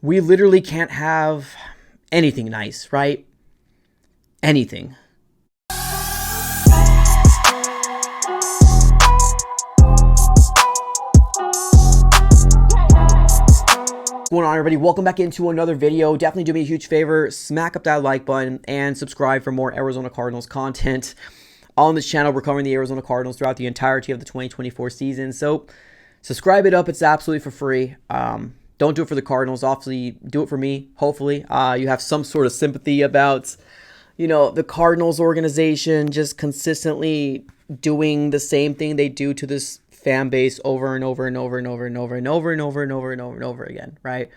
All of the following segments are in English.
We literally can't have anything nice, right? Anything. What's going on, everybody? Welcome back into another video. Definitely do me a huge favor, smack up that like button and subscribe for more Arizona Cardinals content. On this channel, we're covering the Arizona Cardinals throughout the entirety of the 2024 season, so subscribe it up. It's absolutely for free. Don't do it for the Cardinals. Obviously, do it for me. Hopefully, you have some sort of sympathy about, the Cardinals organization just consistently doing the same thing they do to this fan base over and over and over and over and over and over and over and over and over and over again, right?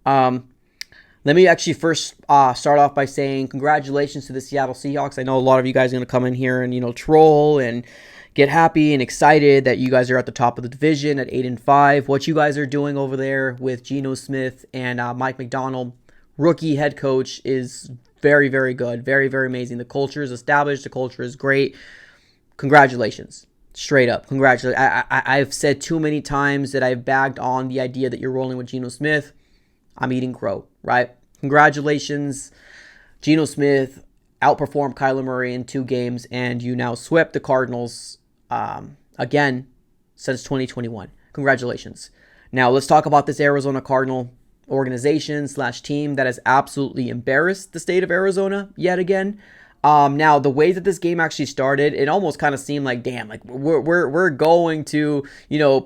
Let me actually first start off by saying congratulations to the Seattle Seahawks. I know a lot of you guys are going to come in here and, troll and get happy and excited that you guys are at the top of the division at 8-5. What you guys are doing over there with Geno Smith and Mike McDonald, rookie head coach, is very, very good. Very, very amazing. The culture is established. The culture is great. Congratulations. Straight up. Congratulations. I've said too many times that I've bagged on the idea that you're rolling with Geno Smith. I'm eating crow, right? Congratulations. Geno Smith outperformed Kyler Murray in 2 games, and you now swept the Cardinals again since 2021. Congratulations. Now let's talk about this Arizona Cardinal organization / team that has absolutely embarrassed the state of Arizona yet again. Now the way that this game actually started, it almost kind of seemed like, damn, like we're going to,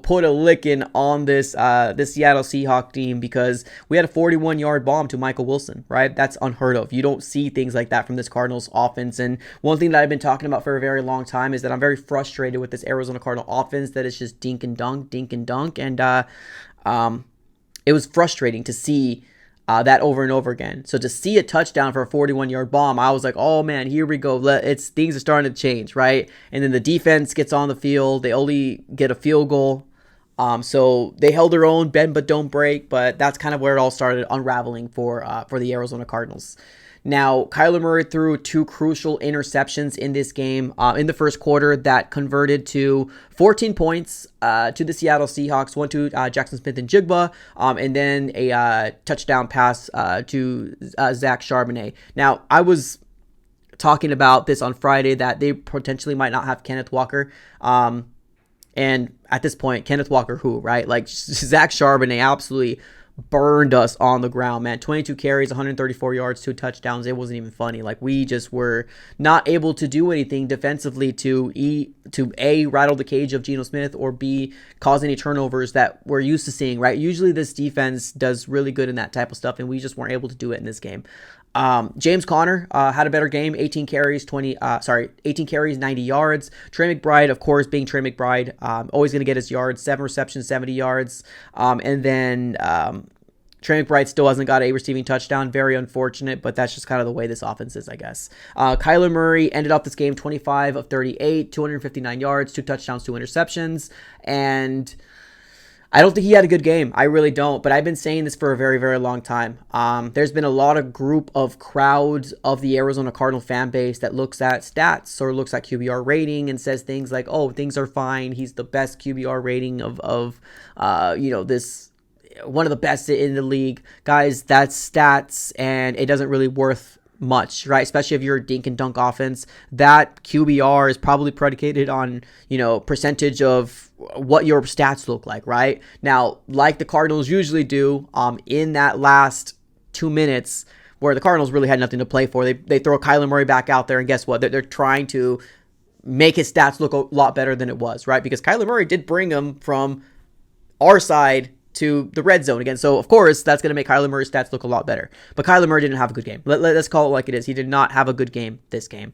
put a licking on this Seattle Seahawks team, because we had a 41-yard bomb to Michael Wilson, right? That's unheard of. You don't see things like that from this Cardinals offense. And one thing that I've been talking about for a very long time is that I'm very frustrated with this Arizona Cardinal offense that is just dink and dunk. And it was frustrating to see that over and over again. So to see a touchdown for a 41-yard bomb, I was like, oh man, here we go. Things are starting to change, right? And then the defense gets on the field. They only get a field goal. So they held their own, bend but don't break. But that's kind of where it all started unraveling for the Arizona Cardinals. Now, Kyler Murray threw 2 crucial interceptions in this game in the first quarter that converted to 14 points to the Seattle Seahawks, one to Jackson Smith-Njigba, and then a touchdown pass to Zach Charbonnet. Now, I was talking about this on Friday that they potentially might not have Kenneth Walker. And at this point, Kenneth Walker who, right? Like, Zach Charbonnet absolutely burned us on the ground, man. 22 carries, 134 yards, 2 touchdowns. It wasn't even funny. Like, we just were not able to do anything defensively to A, rattle the cage of Geno Smith, or B, cause any turnovers that we're used to seeing, right? Usually this defense does really good in that type of stuff, and we just weren't able to do it in this game. James Conner had a better game, 18 carries, 90 yards. Trey McBride, of course, being Trey McBride, always going to get his yards, 7 receptions, 70 yards. And then Trey McBride still hasn't got a receiving touchdown. Very unfortunate, but that's just kind of the way this offense is, I guess. Kyler Murray ended up this game 25 of 38, 259 yards, 2 touchdowns, 2 interceptions, and I don't think he had a good game. I really don't. But I've been saying this for a very, very long time. There's been a lot of crowds of the Arizona Cardinal fan base that looks at stats or looks at QBR rating and says things like, oh, things are fine. He's the best QBR rating of this, one of the best in the league. Guys, that's stats, and it doesn't really worth much, right? Especially if you're a dink and dunk offense. That QBR is probably predicated on, percentage of what your stats look like, right? Now, like the Cardinals usually do, in that last 2 minutes where the Cardinals really had nothing to play for, they throw Kyler Murray back out there, and guess what? They're trying to make his stats look a lot better than it was, right? Because Kyler Murray did bring him from our side to the red zone again. So, of course, that's going to make Kyler Murray's stats look a lot better. But Kyler Murray didn't have a good game. Let's call it like it is. He did not have a good game this game.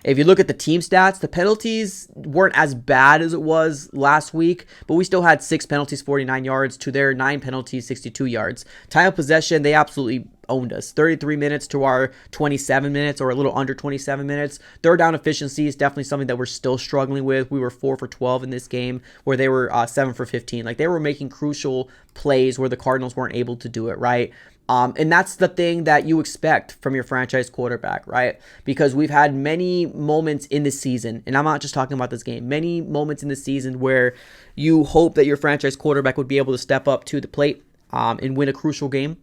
If you look at the team stats, the penalties weren't as bad as it was last week, but we still had 6 penalties, 49 yards, to their 9 penalties, 62 yards. Time of possession, they absolutely owned us. 33 minutes to our 27 minutes, or a little under 27 minutes. Third down efficiency is definitely something that we're still struggling with. We were 4 for 12 in this game, where they were 7 for 15. Like, they were making crucial plays where the Cardinals weren't able to do it, right? And that's the thing that you expect from your franchise quarterback, right? Because we've had many moments in this season, and I'm not just talking about this game, many moments in this season where you hope that your franchise quarterback would be able to step up to the plate and win a crucial game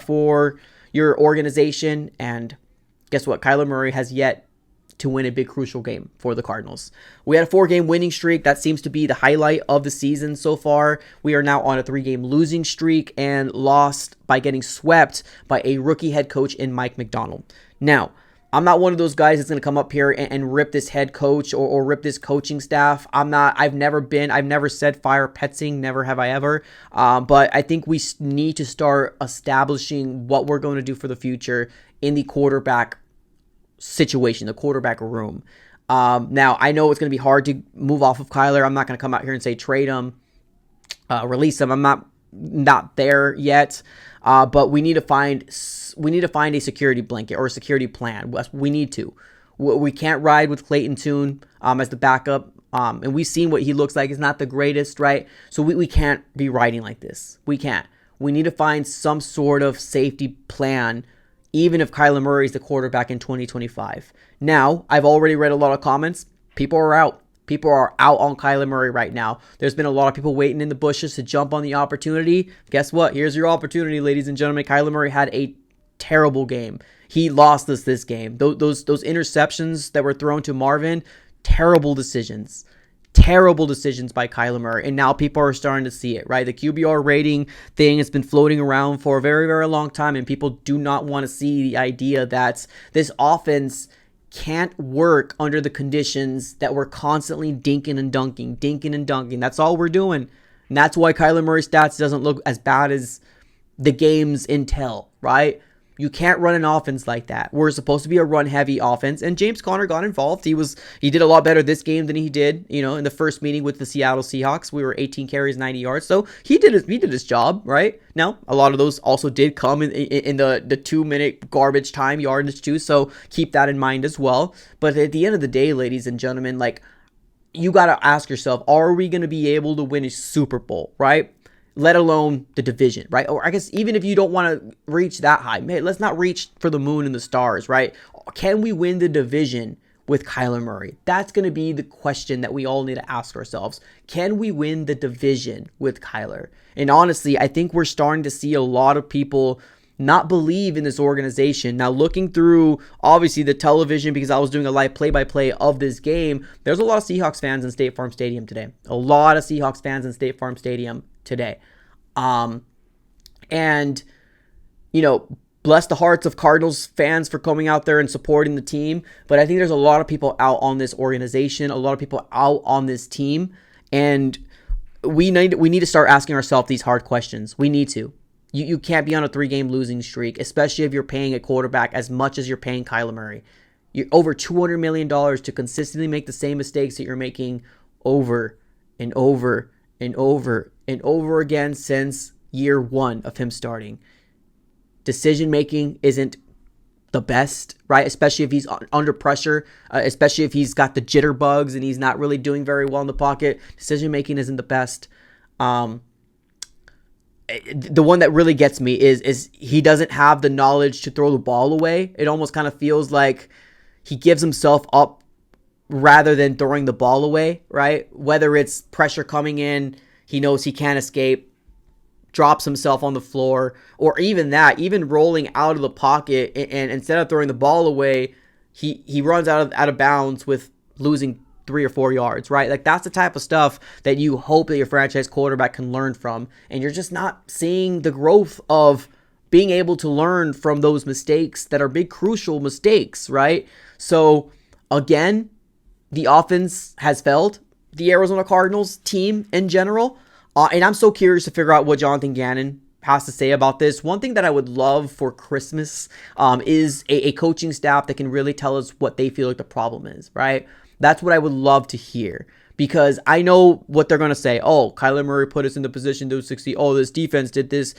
for your organization. And guess what? Kyler Murray has yet to win a big crucial game for the Cardinals. We had a 4-game winning streak. That seems to be the highlight of the season so far. We are now on a 3-game losing streak and lost by getting swept by a rookie head coach in Mike Macdonald. Now, I'm not one of those guys that's going to come up here and rip this head coach or rip this coaching staff. I've never said fire Petzing, never have I ever. But I think we need to start establishing what we're going to do for the future in the quarterback situation, the quarterback room. Now, I know it's going to be hard to move off of Kyler. I'm not going to come out here and say trade him, release him. I'm not there yet. But we need to find a security blanket or a security plan. We need to. We can't ride with Clayton Tune as the backup. And we've seen what he looks like. He's not the greatest, right? So we can't be riding like this. We can't. We need to find some sort of safety plan, even if Kyler Murray is the quarterback in 2025. Now, I've already read a lot of comments. People are out. People are out on Kyler Murray right now. There's been a lot of people waiting in the bushes to jump on the opportunity. Guess what? Here's your opportunity, ladies and gentlemen. Kyler Murray had a terrible game. He lost us this game. Those interceptions that were thrown to Marvin, terrible decisions. Terrible decisions by Kyler Murray. And now people are starting to see it, right? The QBR rating thing has been floating around for a very, very long time, and people do not want to see the idea that this offense can't work under the conditions that we're constantly dinking and dunking. That's all we're doing. And that's why Kyler Murray's stats doesn't look as bad as the game's intel, right? You can't run an offense like that. We're supposed to be a run-heavy offense, and James Conner got involved. He did a lot better this game than he did, in the first meeting with the Seattle Seahawks. We were 18 carries, 90 yards, so he did his job, right? Now, a lot of those also did come in the 2-minute garbage time yardage too, so keep that in mind as well. But at the end of the day, ladies and gentlemen, you got to ask yourself, are we going to be able to win a Super Bowl, right? Let alone the division, right? Or I guess even if you don't want to reach that high, let's not reach for the moon and the stars, right? Can we win the division with Kyler Murray? That's going to be the question that we all need to ask ourselves. Can we win the division with Kyler? And honestly, I think we're starting to see a lot of people not believe in this organization. Now, looking through, obviously, the television, because I was doing a live play-by-play of this game, there's a lot of Seahawks fans in State Farm Stadium today. A lot of Seahawks fans in State Farm Stadium today. And, bless the hearts of Cardinals fans for coming out there and supporting the team. But I think there's a lot of people out on this organization, a lot of people out on this team. And we need to start asking ourselves these hard questions. We need to. You can't be on a 3-game losing streak, especially if you're paying a quarterback as much as you're paying Kyler Murray. You're over $200 million to consistently make the same mistakes that you're making over and over and over and over again since year 1 of him starting. Decision making isn't the best, right? Especially if he's under pressure, especially if he's got the jitterbugs and he's not really doing very well in the pocket. Decision making isn't the best. The one that really gets me is he doesn't have the knowledge to throw the ball away. It almost kind of feels like he gives himself up rather than throwing the ball away, right? Whether it's pressure coming in, he knows he can't escape, drops himself on the floor, or even rolling out of the pocket, and instead of throwing the ball away, he runs out of bounds with losing 3 or 4 yards, right? That's the type of stuff that you hope that your franchise quarterback can learn from, and you're just not seeing the growth of being able to learn from those mistakes that are big, crucial mistakes, right? So, again, the offense has failed the Arizona Cardinals team in general, and I'm so curious to figure out what Jonathan Gannon has to say about this. One thing that I would love for Christmas is a coaching staff that can really tell us what they feel like the problem is, right? That's what I would love to hear, because I know what they're going to say. Oh, Kyler Murray put us in the position to succeed. Oh, this defense did this.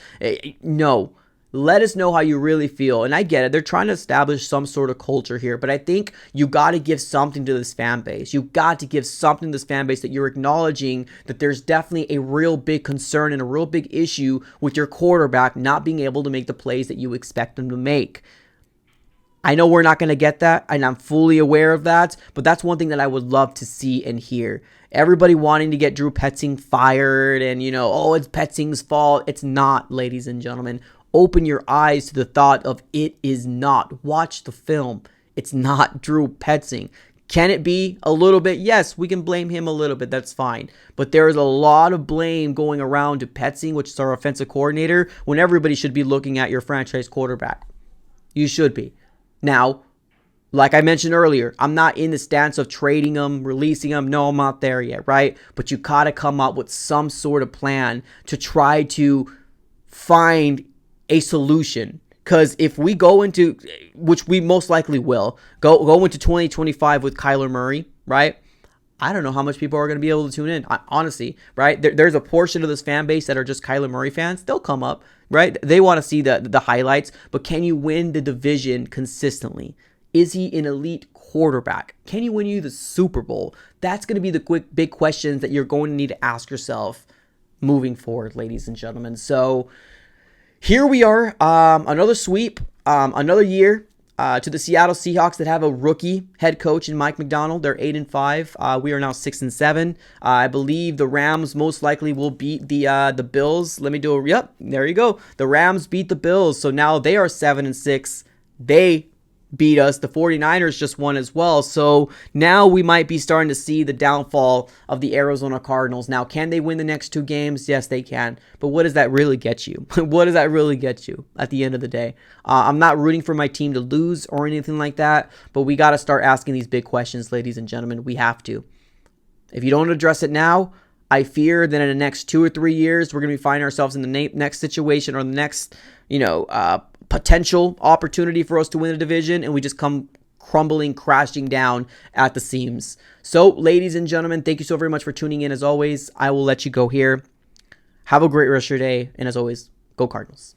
No. Let us know how you really feel. And I get it. They're trying to establish some sort of culture here, but I think you got to give something to this fan base. You got to give something to this fan base that you're acknowledging that there's definitely a real big concern and a real big issue with your quarterback not being able to make the plays that you expect him to make. I know we're not going to get that, and I'm fully aware of that, but that's one thing that I would love to see and hear. Everybody wanting to get Drew Petzing fired and, oh, it's Petzing's fault. It's not, ladies and gentlemen. Open your eyes to the thought of it is not. Watch the film. It's not Drew Petzing. Can it be a little bit? Yes, we can blame him a little bit. That's fine. But there is a lot of blame going around to Petzing, which is our offensive coordinator, when everybody should be looking at your franchise quarterback. You should be. Now, like I mentioned earlier, I'm not in the stance of trading them, releasing them. No, I'm not there yet, right? But you got to come up with some sort of plan to try to find a solution. Because if we go into, which we most likely will, go into 2025 with Kyler Murray, right? I don't know how much people are going to be able to tune in, honestly, right? There's a portion of this fan base that are just Kyler Murray fans. They'll come up, right? They want to see the highlights, but can you win the division consistently? Is he an elite quarterback? Can he win you the Super Bowl? That's going to be the big questions that you're going to need to ask yourself moving forward, ladies and gentlemen. So here we are, another sweep, another year to the Seattle Seahawks that have a rookie head coach in Mike Macdonald. They're 8-5. We are now 6-7. I believe the Rams most likely will beat the Bills. Let me do a yep. There you go. The Rams beat the Bills, so now they are 7-6. They beat us. The 49ers just won as well. So now we might be starting to see the downfall of the Arizona Cardinals. Now, can they win the next 2 games? Yes, they can. But what does that really get you? What does that really get you at the end of the day? I'm not rooting for my team to lose or anything like that, but we got to start asking these big questions, ladies and gentlemen. We have to. If you don't address it now, I fear that in the next 2 or 3 years, we're going to be finding ourselves in the next situation or the next, potential opportunity for us to win the division, and we just come crumbling, crashing down at the seams. So, ladies and gentlemen, thank you so very much for tuning in. As always, I will let you go here. Have a great rest of your day, and as always, go Cardinals.